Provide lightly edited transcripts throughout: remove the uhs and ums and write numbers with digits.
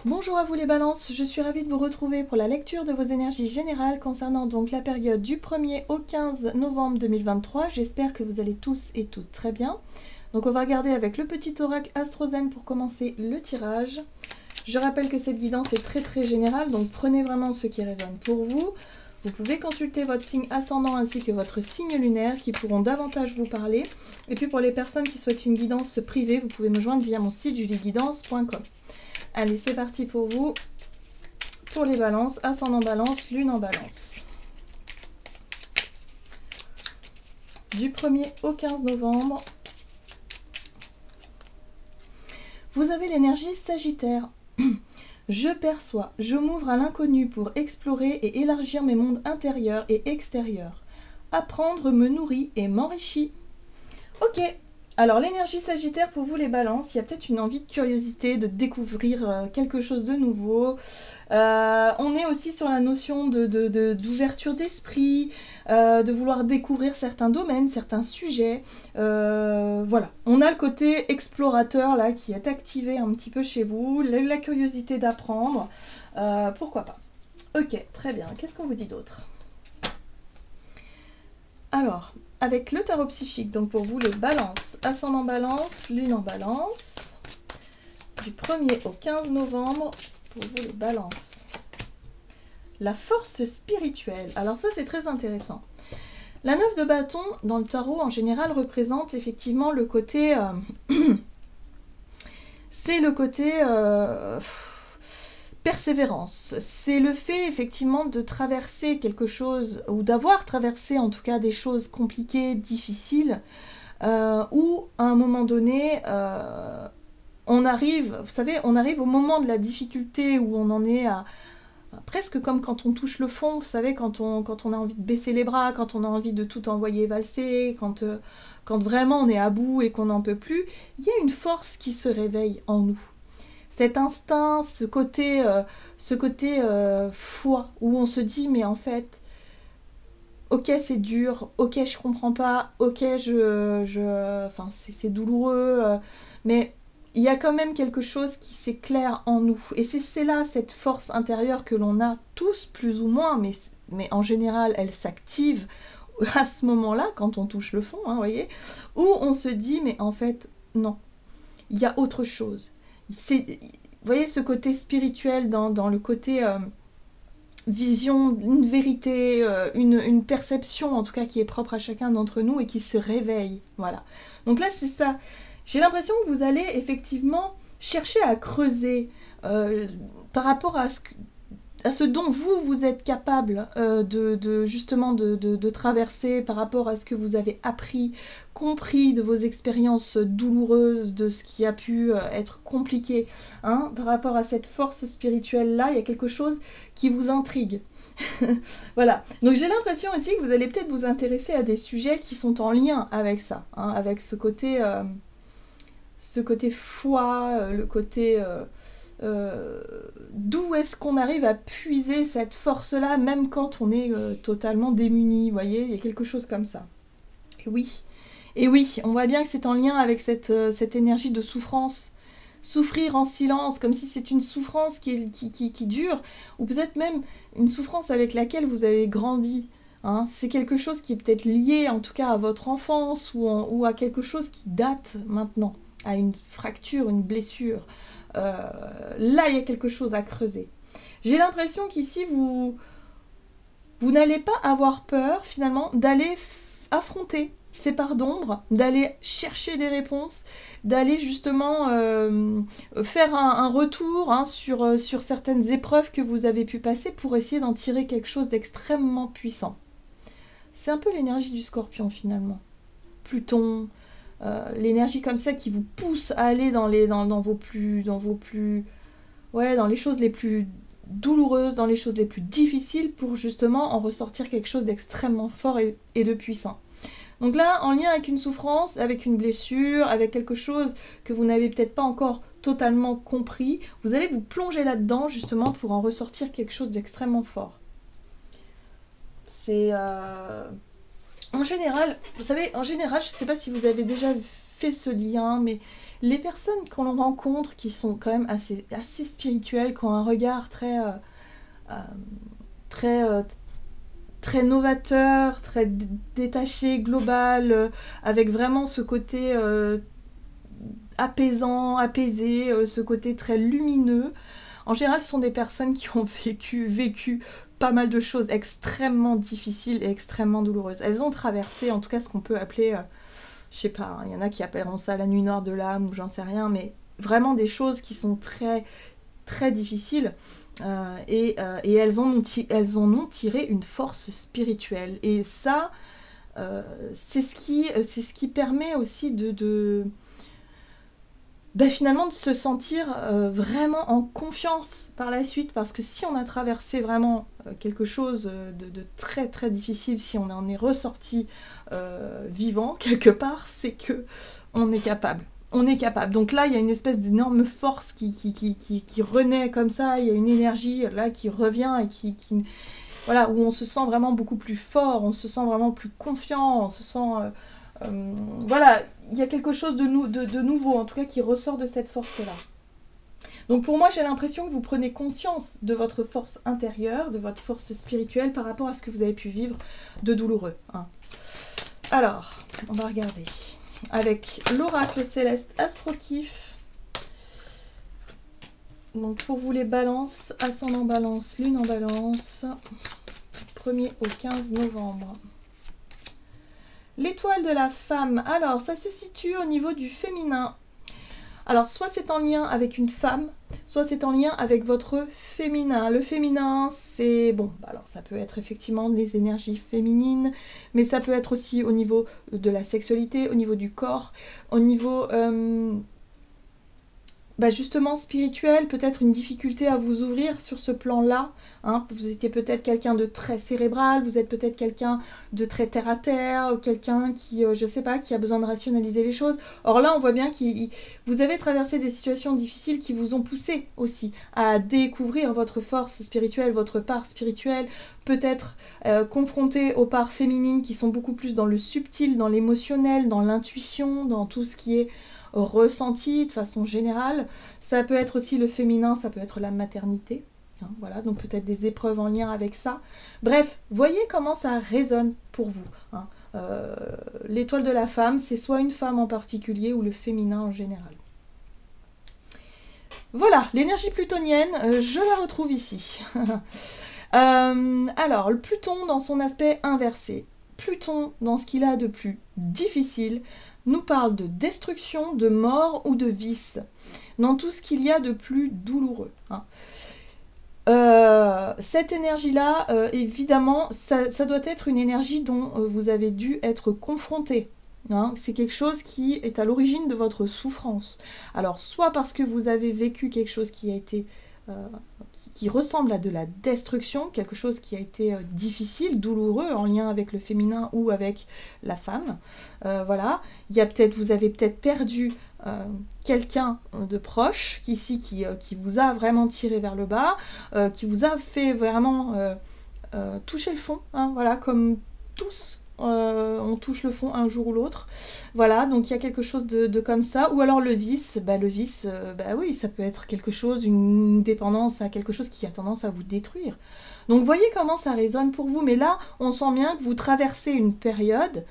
Bonjour à vous les balances, je suis ravie de vous retrouver pour la lecture de vos énergies générales concernant donc la période du 1er au 15 novembre 2023. J'espère que vous allez tous et toutes très bien. Donc on va regarder avec le petit oracle Astrozen pour commencer le tirage. Je rappelle que cette guidance est très générale, donc prenez vraiment ce qui résonne pour vous. Vous pouvez consulter votre signe ascendant ainsi que votre signe lunaire qui pourront davantage vous parler. Et puis pour les personnes qui souhaitent une guidance privée, vous pouvez me joindre via mon site julieguidance.com. Allez, c'est parti pour vous, pour les balances, ascendant balance, lune en balance. Du 1er au 15 novembre, vous avez l'énergie Sagittaire. Je perçois, je m'ouvre à l'inconnu pour explorer et élargir mes mondes intérieurs et extérieurs. Apprendre me nourrit et m'enrichit. Ok. Alors l'énergie Sagittaire pour vous les balances, il y a peut-être une envie de curiosité, de découvrir quelque chose de nouveau. On est aussi sur la notion d'ouverture d'esprit, de vouloir découvrir certains domaines, certains sujets. Voilà, on a le côté explorateur là qui est activé un petit peu chez vous, la curiosité d'apprendre, pourquoi pas. Ok, très bien, qu'est-ce qu'on vous dit d'autre ? Alors, avec le tarot psychique, donc pour vous les balances, ascendant balance, lune en balance, du 1er au 15 novembre, pour vous les balances. La force spirituelle, alors ça c'est très intéressant. La 9 de bâton, dans le tarot en général, représente effectivement le côté... c'est le côté... persévérance, c'est le fait effectivement de traverser quelque chose, ou d'avoir traversé en tout cas des choses compliquées, difficiles, où à un moment donné, on arrive, vous savez, on arrive au moment de la difficulté où on en est à... Presque comme quand on touche le fond, vous savez, quand on a envie de baisser les bras, quand on a envie de tout envoyer valser, quand vraiment on est à bout et qu'on n'en peut plus, il y a une force qui se réveille en nous. Cet instinct, ce côté foi, où on se dit, mais en fait, ok, c'est dur, ok, je comprends pas, ok, enfin, c'est douloureux, mais il y a quand même quelque chose qui s'éclaire en nous. Et c'est là cette force intérieure que l'on a tous, plus ou moins, mais en général, elle s'active à ce moment-là, quand on touche le fond, hein, voyez, où on se dit, mais en fait, non, il y a autre chose. Vous voyez ce côté spirituel dans le côté vision, une vérité, une perception en tout cas qui est propre à chacun d'entre nous et qui se réveille. Voilà. Donc là c'est ça. J'ai l'impression que vous allez effectivement chercher à creuser par rapport à ce dont vous êtes capable justement de traverser, par rapport à ce que vous avez appris, compris de vos expériences douloureuses, de ce qui a pu être compliqué, hein, par rapport à cette force spirituelle-là, il y a quelque chose qui vous intrigue. Voilà, donc j'ai l'impression aussi que vous allez peut-être vous intéresser à des sujets qui sont en lien avec ça, hein, avec ce côté foi, le côté... d'où est-ce qu'on arrive à puiser cette force-là, même quand on est totalement démuni, vous voyez, il y a quelque chose comme ça. Et oui, on voit bien que c'est en lien avec cette énergie de souffrance. Souffrir en silence, comme si c'est une souffrance qui dure, ou peut-être même une souffrance avec laquelle vous avez grandi. Hein. C'est quelque chose qui est peut-être lié, en tout cas, à votre enfance, ou à quelque chose qui date maintenant, à une fracture, une blessure. Là, il y a quelque chose à creuser. J'ai l'impression qu'ici, vous n'allez pas avoir peur, finalement, d'aller affronter ces parts d'ombre, d'aller chercher des réponses, d'aller justement faire un retour hein, sur certaines épreuves que vous avez pu passer pour essayer d'en tirer quelque chose d'extrêmement puissant. C'est un peu l'énergie du Scorpion, finalement. Pluton... l'énergie comme ça qui vous pousse à aller dans les choses les plus douloureuses, dans les choses les plus difficiles pour justement en ressortir quelque chose d'extrêmement fort et de puissant. Donc là, en lien avec une souffrance, avec une blessure, avec quelque chose que vous n'avez peut-être pas encore totalement compris, vous allez vous plonger là-dedans justement pour en ressortir quelque chose d'extrêmement fort. En général, vous savez, en général, je ne sais pas si vous avez déjà fait ce lien, mais les personnes qu'on rencontre qui sont quand même assez spirituelles, qui ont un regard très, très novateur, très détaché, global, avec vraiment ce côté apaisant, apaisé, ce côté très lumineux. En général, ce sont des personnes qui ont vécu pas mal de choses extrêmement difficiles et extrêmement douloureuses. Elles ont traversé, en tout cas, ce qu'on peut appeler, je sais pas, il y en a qui appelleront ça la nuit noire de l'âme, ou j'en sais rien, mais vraiment des choses qui sont très, très difficiles. Et elles en ont tiré une force spirituelle. Et ça, c'est ce qui permet aussi finalement de se sentir vraiment en confiance par la suite, parce que si on a traversé vraiment quelque chose de très très difficile, si on en est ressorti vivant quelque part, c'est que on est capable. On est capable. Donc là, il y a une espèce d'énorme force qui renaît comme ça, il y a une énergie là qui revient et voilà, où on se sent vraiment beaucoup plus fort, on se sent vraiment plus confiant, on se sent... voilà, il y a quelque chose de nouveau, en tout cas, qui ressort de cette force-là. Donc pour moi, j'ai l'impression que vous prenez conscience de votre force intérieure, de votre force spirituelle par rapport à ce que vous avez pu vivre de douloureux. Hein. Alors, on va regarder. Avec l'oracle céleste Astrokif. Donc pour vous les balances, ascendant balance, lune en balance, 1er au 15 novembre. L'étoile de la femme, alors ça se situe au niveau du féminin. Alors soit c'est en lien avec une femme, soit c'est en lien avec votre féminin. Le féminin, c'est bon, alors ça peut être effectivement des énergies féminines, mais ça peut être aussi au niveau de la sexualité, au niveau du corps, au niveau justement spirituel, peut-être une difficulté à vous ouvrir sur ce plan-là. Hein. Vous étiez peut-être quelqu'un de très cérébral, vous êtes peut-être quelqu'un de très terre-à-terre, quelqu'un qui, je sais pas, qui a besoin de rationaliser les choses. Or là, on voit bien que vous avez traversé des situations difficiles qui vous ont poussé aussi à découvrir votre force spirituelle, votre part spirituelle, peut-être confronté aux parts féminines qui sont beaucoup plus dans le subtil, dans l'émotionnel, dans l'intuition, dans tout ce qui est ressenti de façon générale. Ça peut être aussi le féminin, ça peut être la maternité. Hein, voilà, donc peut-être des épreuves en lien avec ça. Bref, voyez comment ça résonne pour vous. Hein. L'étoile de la femme, c'est soit une femme en particulier ou le féminin en général. Voilà, l'énergie plutonienne, je la retrouve ici. Alors, le Pluton dans son aspect inversé. Pluton dans ce qu'il a de plus difficile nous parle de destruction, de mort ou de vice, dans tout ce qu'il y a de plus douloureux. Hein. Cette énergie-là, évidemment, ça doit être une énergie dont vous avez dû être confronté. Hein. C'est quelque chose qui est à l'origine de votre souffrance. Alors, soit parce que vous avez vécu quelque chose qui a été... qui ressemble à de la destruction, quelque chose qui a été difficile, douloureux, en lien avec le féminin ou avec la femme. Voilà. Vous avez peut-être perdu quelqu'un de proche qui vous a vraiment tiré vers le bas, qui vous a fait vraiment toucher le fond, hein, voilà, comme tous. On touche le fond un jour ou l'autre. Voilà, donc il y a quelque chose de comme ça. Ou alors le vice, oui, ça peut être quelque chose, une dépendance à quelque chose qui a tendance à vous détruire. Donc voyez comment ça résonne pour vous. Mais là, on sent bien que vous traversez une période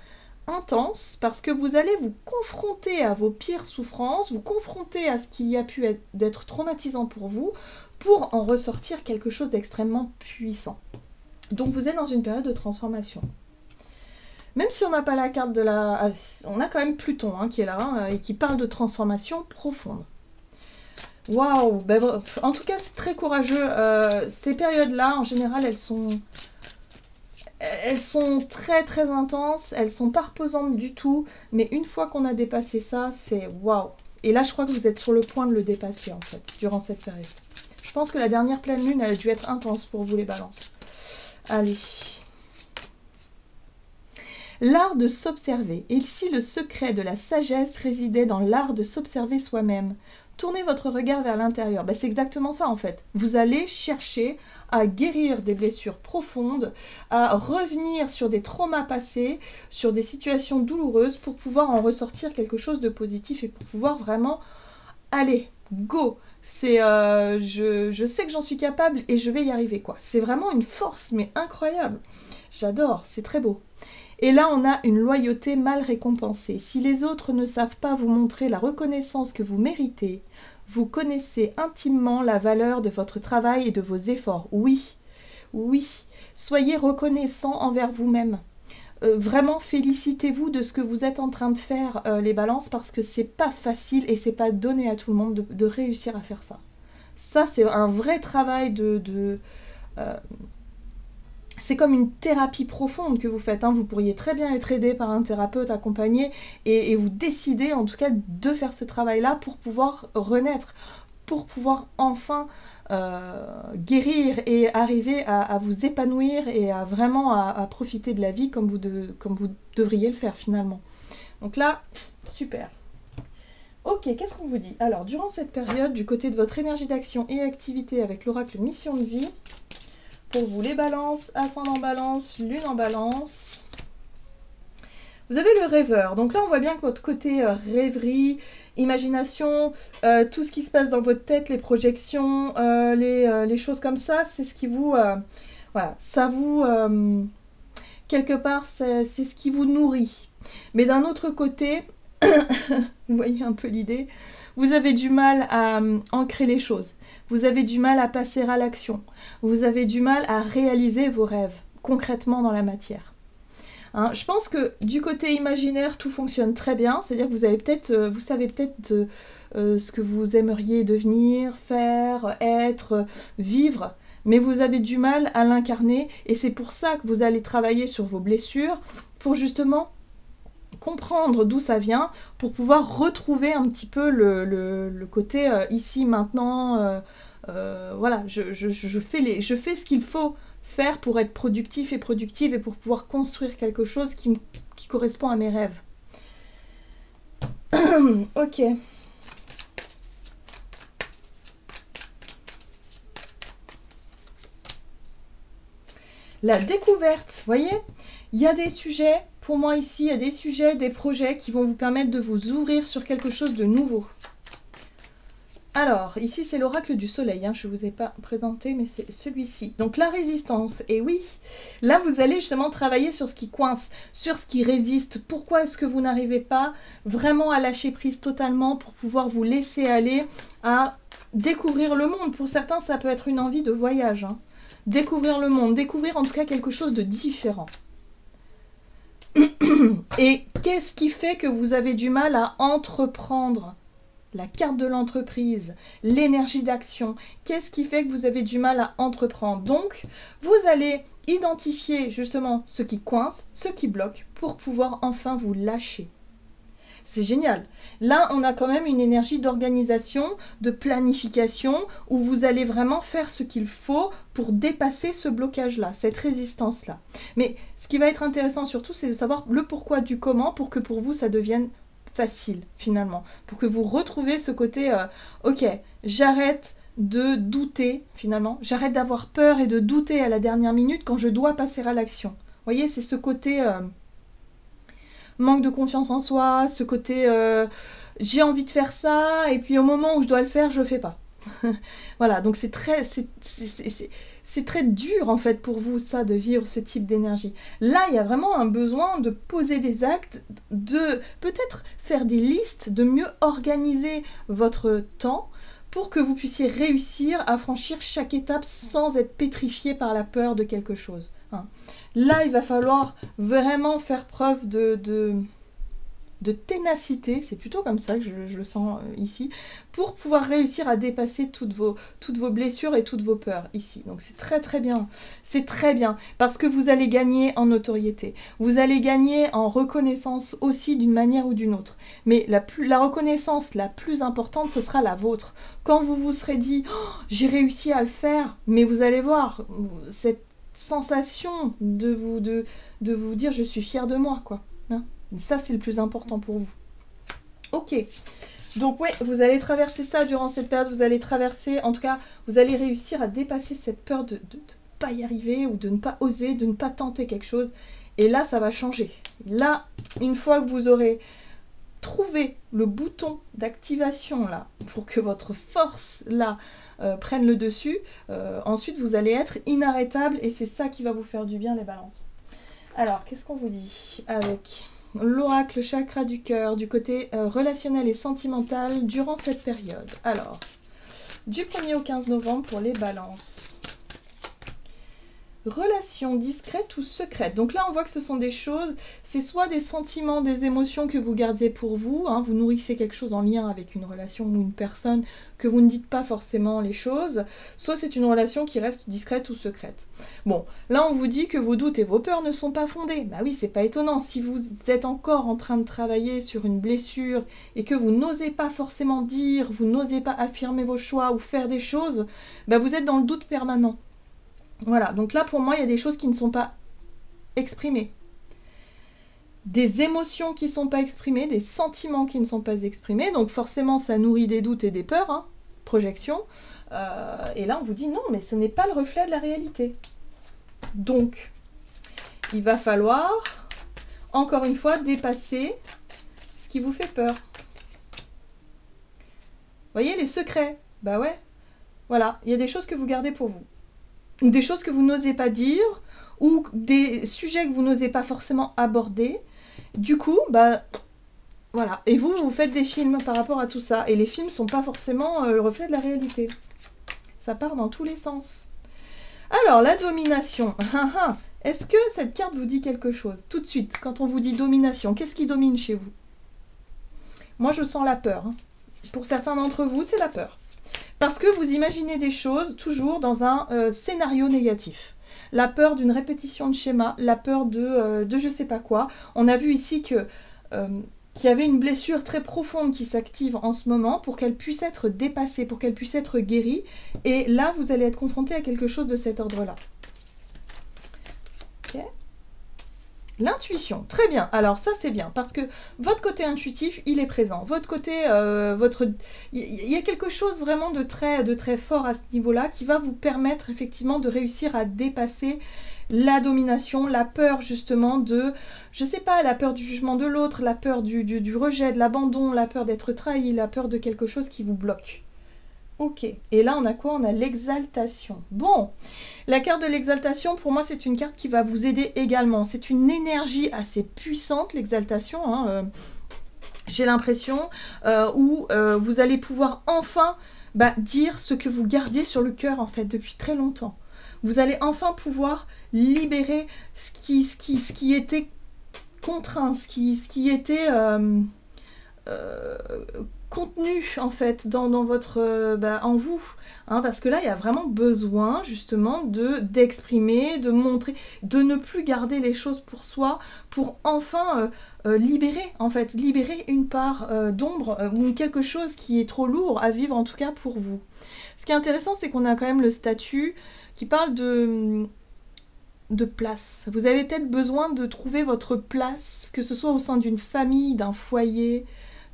intense parce que vous allez vous confronter à vos pires souffrances, vous confronter à ce qui a pu être traumatisant pour vous, pour en ressortir quelque chose d'extrêmement puissant. Donc vous êtes dans une période de transformation. Même si on n'a pas la carte de la... On a quand même Pluton hein, qui est là hein, et qui parle de transformation profonde. Waouh, en tout cas c'est très courageux. Ces périodes-là, en général, elles sont très très intenses, elles sont pas reposantes du tout, mais une fois qu'on a dépassé ça, c'est waouh. Et là, je crois que vous êtes sur le point de le dépasser en fait, durant cette période. Je pense que la dernière pleine lune, elle a dû être intense pour vous les balances. Allez... L'art de s'observer. Et ici, le secret de la sagesse résidait dans l'art de s'observer soi-même. tournez votre regard vers l'intérieur. Ben, c'est exactement ça en fait. Vous allez chercher à guérir des blessures profondes, à revenir sur des traumas passés, sur des situations douloureuses pour pouvoir en ressortir quelque chose de positif et pour pouvoir vraiment aller, go. C'est, je sais que j'en suis capable et je vais y arriver quoi. C'est vraiment une force mais incroyable. J'adore, c'est très beau. Et là, on a une loyauté mal récompensée. Si les autres ne savent pas vous montrer la reconnaissance que vous méritez, vous connaissez intimement la valeur de votre travail et de vos efforts. Oui, oui, soyez reconnaissant envers vous-même. Vraiment, félicitez-vous de ce que vous êtes en train de faire, les balances, parce que c'est pas facile et c'est pas donné à tout le monde de réussir à faire ça. Ça, c'est un vrai travail c'est comme une thérapie profonde que vous faites. Hein. Vous pourriez très bien être aidé par un thérapeute accompagné et vous décidez en tout cas de faire ce travail-là pour pouvoir renaître, pour pouvoir enfin guérir et arriver à vous épanouir et à vraiment à profiter de la vie comme vous devriez le faire finalement. Donc là, super. Ok, qu'est-ce qu'on vous dit? Alors, durant cette période, du côté de votre énergie d'action et activité avec l'oracle Mission de Vie, pour vous les balances, ascendant balance, lune en balance. Vous avez le rêveur. Donc là, on voit bien que votre côté rêverie, imagination, tout ce qui se passe dans votre tête, les projections, les choses comme ça, c'est ce qui vous... voilà, ça vous... quelque part, c'est ce qui vous nourrit. Mais d'un autre côté, vous voyez un peu l'idée, vous avez du mal à ancrer les choses, vous avez du mal à passer à l'action, vous avez du mal à réaliser vos rêves concrètement dans la matière. Hein, je pense que du côté imaginaire, tout fonctionne très bien, c'est-à-dire que vous savez peut-être ce que vous aimeriez devenir, faire, être, vivre, mais vous avez du mal à l'incarner et c'est pour ça que vous allez travailler sur vos blessures pour justement comprendre d'où ça vient pour pouvoir retrouver un petit peu le côté ici, maintenant, voilà, je fais ce qu'il faut faire pour être productif et productive et pour pouvoir construire quelque chose qui correspond à mes rêves. Ok. La découverte, voyez, il y a des sujets, pour moi ici, il y a des sujets, des projets qui vont vous permettre de vous ouvrir sur quelque chose de nouveau. Alors, ici c'est l'oracle du soleil, hein, je ne vous ai pas présenté, mais c'est celui-ci. Donc la résistance, et oui, là vous allez justement travailler sur ce qui coince, sur ce qui résiste. Pourquoi est-ce que vous n'arrivez pas vraiment à lâcher prise totalement pour pouvoir vous laisser aller à découvrir le monde? Pour certains, ça peut être une envie de voyage, hein. Découvrir le monde, découvrir en tout cas quelque chose de différent. Et qu'est-ce qui fait que vous avez du mal à entreprendre? La carte de l'entreprise, l'énergie d'action, qu'est-ce qui fait que vous avez du mal à entreprendre? Donc, vous allez identifier justement ce qui coince, ce qui bloque, pour pouvoir enfin vous lâcher. C'est génial. Là, on a quand même une énergie d'organisation, de planification, où vous allez vraiment faire ce qu'il faut pour dépasser ce blocage-là, cette résistance-là. Mais ce qui va être intéressant surtout, c'est de savoir le pourquoi du comment pour que pour vous, ça devienne facile, finalement. Pour que vous retrouviez ce côté, ok, j'arrête de douter, finalement. J'arrête d'avoir peur et de douter à la dernière minute quand je dois passer à l'action. Vous voyez, c'est ce côté... manque de confiance en soi, ce côté j'ai envie de faire ça et puis au moment où je dois le faire, je le fais pas. Voilà, donc c'est très dur en fait pour vous ça de vivre ce type d'énergie. Là, il y a vraiment un besoin de poser des actes, de peut-être faire des listes, de mieux organiser votre temps pour que vous puissiez réussir à franchir chaque étape sans être pétrifié par la peur de quelque chose. Hein. Là, il va falloir vraiment faire preuve de ténacité, c'est plutôt comme ça que je le sens ici, pour pouvoir réussir à dépasser toutes vos blessures et toutes vos peurs ici. Donc c'est très très bien, c'est très bien, parce que vous allez gagner en notoriété, vous allez gagner en reconnaissance aussi d'une manière ou d'une autre. Mais la reconnaissance la plus importante, ce sera la vôtre. Quand vous vous serez dit oh, « j'ai réussi à le faire », mais vous allez voir, cette sensation de vous dire « je suis fière de moi », quoi. Hein. Ça, c'est le plus important pour vous. Ok. Donc ouais, vous allez traverser ça durant cette période, vous allez traverser, en tout cas, vous allez réussir à dépasser cette peur de ne pas y arriver ou de ne pas oser, de ne pas tenter quelque chose. Et là, ça va changer. Là, une fois que vous aurez trouvé le bouton d'activation là, pour que votre force là prenne le dessus, ensuite vous allez être inarrêtable et c'est ça qui va vous faire du bien les balances. Alors, qu'est-ce qu'on vous dit avec l'oracle chakra du cœur, du côté relationnel et sentimental durant cette période? Alors, du 1er au 15 novembre pour les balances. Relation discrète ou secrète. Donc là, on voit que ce sont des choses, c'est soit des sentiments, des émotions que vous gardiez pour vous, hein, vous nourrissez quelque chose en lien avec une relation ou une personne que vous ne dites pas forcément les choses, soit c'est une relation qui reste discrète ou secrète. Bon, là on vous dit que vos doutes et vos peurs ne sont pas fondés. Bah oui, c'est pas étonnant. Si vous êtes encore en train de travailler sur une blessure et que vous n'osez pas forcément dire, vous n'osez pas affirmer vos choix ou faire des choses, bah vous êtes dans le doute permanent. Voilà, donc là pour moi il y a des choses qui ne sont pas exprimées. Des émotions qui ne sont pas exprimées, des sentiments qui ne sont pas exprimés, donc forcément ça nourrit des doutes et des peurs, hein, projection. Et là on vous dit non, mais ce n'est pas le reflet de la réalité. Donc, il va falloir, encore une fois, dépasser ce qui vous fait peur. Vous voyez, les secrets, bah ouais, voilà, il y a des choses que vous gardez pour vous. Ou des choses que vous n'osez pas dire, ou des sujets que vous n'osez pas forcément aborder. Du coup, bah voilà. Et vous, vous faites des films par rapport à tout ça. Et les films ne sont pas forcément le reflet de la réalité. Ça part dans tous les sens. Alors, la domination. Est-ce que cette carte vous dit quelque chose? Tout de suite, quand on vous dit domination, qu'est-ce qui domine chez vous? Moi, je sens la peur. Hein. Pour certains d'entre vous, c'est la peur. Parce que vous imaginez des choses toujours dans un scénario négatif. La peur d'une répétition de schéma, la peur de je sais pas quoi. On a vu ici que qu'il y avait une blessure très profonde qui s'active en ce moment pour qu'elle puisse être dépassée, pour qu'elle puisse être guérie. Et là, vous allez être confronté à quelque chose de cet ordre-là. Ok. L'intuition, très bien. Alors ça c'est bien parce que votre côté intuitif, il est présent. Votre côté, il y a quelque chose vraiment de très fort à ce niveau-là qui va vous permettre effectivement de réussir à dépasser la domination, la peur justement de, je sais pas, la peur du jugement de l'autre, la peur du rejet, de l'abandon, la peur d'être trahi, la peur de quelque chose qui vous bloque. Ok, et là on a quoi? On a l'exaltation. Bon, la carte de l'exaltation, pour moi, c'est une carte qui va vous aider également. C'est une énergie assez puissante, l'exaltation, hein, j'ai l'impression, où vous allez pouvoir enfin dire ce que vous gardiez sur le cœur, en fait, depuis très longtemps. Vous allez enfin pouvoir libérer ce qui était contraint, ce qui était... contenu en fait dans votre en vous, hein, parce que là il y a vraiment besoin justement d'exprimer, de montrer, de ne plus garder les choses pour soi, pour enfin libérer en fait, libérer une part d'ombre ou quelque chose qui est trop lourd à vivre, en tout cas pour vous. Ce qui est intéressant, c'est qu'on a quand même le statut qui parle de place. Vous avez peut-être besoin de trouver votre place, que ce soit au sein d'une famille, d'un foyer,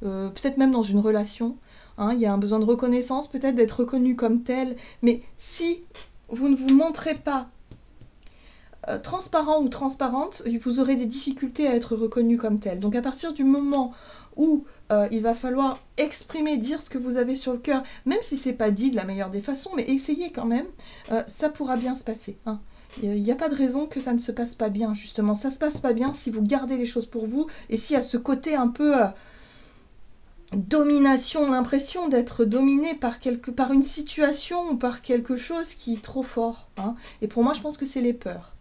peut-être même dans une relation, hein, il y a un besoin de reconnaissance, peut-être d'être reconnu comme tel, mais si vous ne vous montrez pas transparent ou transparente, vous aurez des difficultés à être reconnu comme tel. Donc à partir du moment où il va falloir exprimer, dire ce que vous avez sur le cœur, même si c'est pas dit de la meilleure des façons, mais essayez quand même, ça pourra bien se passer, hein. Il n'y a pas de raison que ça ne se passe pas bien, justement. Ça se passe pas bien si vous gardez les choses pour vous, et s'il y a ce côté un peu... domination, l'impression d'être dominé par une situation ou par quelque chose qui est trop fort, hein. Et pour moi, je pense que c'est les peurs.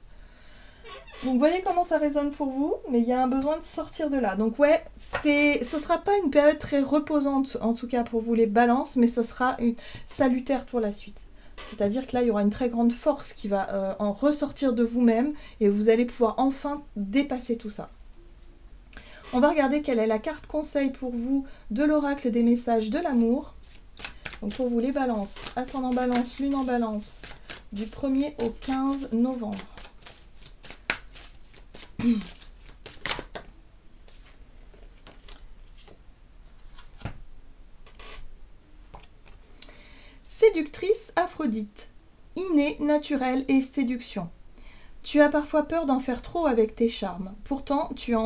Donc, vous voyez comment ça résonne pour vous, mais il y a un besoin de sortir de là. Donc, ouais, ce sera pas une période très reposante, en tout cas pour vous les balances, mais ce sera salutaire pour la suite. C'est-à-dire que là, il y aura une très grande force qui va en ressortir de vous-même, et vous allez pouvoir enfin dépasser tout ça. On va regarder quelle est la carte conseil pour vous de l'oracle des messages de l'amour. Donc pour vous les balances, ascendant balance, lune en balance, du 1er au 15 novembre. séductrice Aphrodite, innée, naturelle et séduction. Tu as parfois peur d'en faire trop avec tes charmes. Pourtant, tu as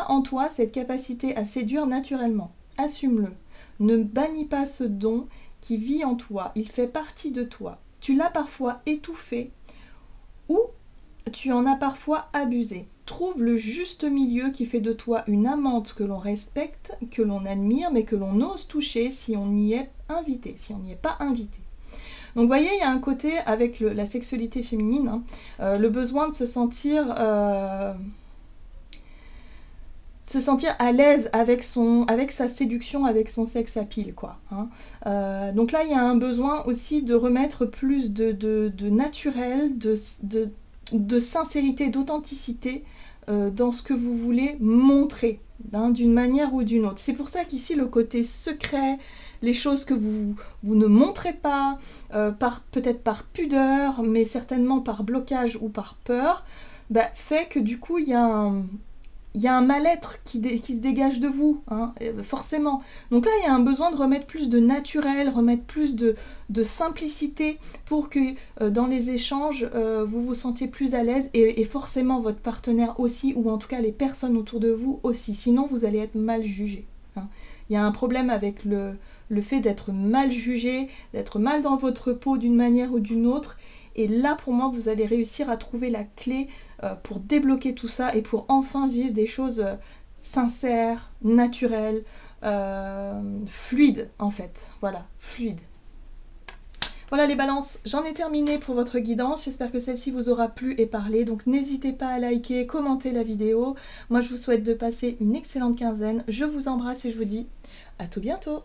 en toi cette capacité à séduire naturellement. Assume-le. Ne bannis pas ce don qui vit en toi. Il fait partie de toi. Tu l'as parfois étouffé ou tu en as parfois abusé. Trouve le juste milieu qui fait de toi une amante que l'on respecte, que l'on admire, mais que l'on ose toucher si on y est invité, si on n'y est pas invité. Donc vous voyez, il y a un côté avec la sexualité féminine, le besoin de se sentir à l'aise avec sa séduction, avec son sex appeal, quoi. Donc là, il y a un besoin aussi de remettre plus de naturel, de sincérité, d'authenticité dans ce que vous voulez montrer, d'une manière ou d'une autre. C'est pour ça qu'ici, le côté secret, les choses que vous ne montrez pas, peut-être par pudeur, mais certainement par blocage ou par peur, fait que du coup, il y a un mal-être qui se dégage de vous, forcément. Donc là, il y a un besoin de remettre plus de naturel, remettre plus de simplicité pour que dans les échanges, vous vous sentiez plus à l'aise et forcément votre partenaire aussi, ou en tout cas les personnes autour de vous aussi. Sinon, vous allez être mal jugé. Il y a un problème avec le fait d'être mal jugé, d'être mal dans votre peau d'une manière ou d'une autre. Et là, pour moi, vous allez réussir à trouver la clé pour débloquer tout ça et pour enfin vivre des choses sincères, naturelles, fluides, en fait. Voilà, fluides. Voilà les balances, j'en ai terminé pour votre guidance. J'espère que celle-ci vous aura plu et parlé. Donc n'hésitez pas à liker, commenter la vidéo. Moi, je vous souhaite de passer une excellente quinzaine. Je vous embrasse et je vous dis à tout bientôt.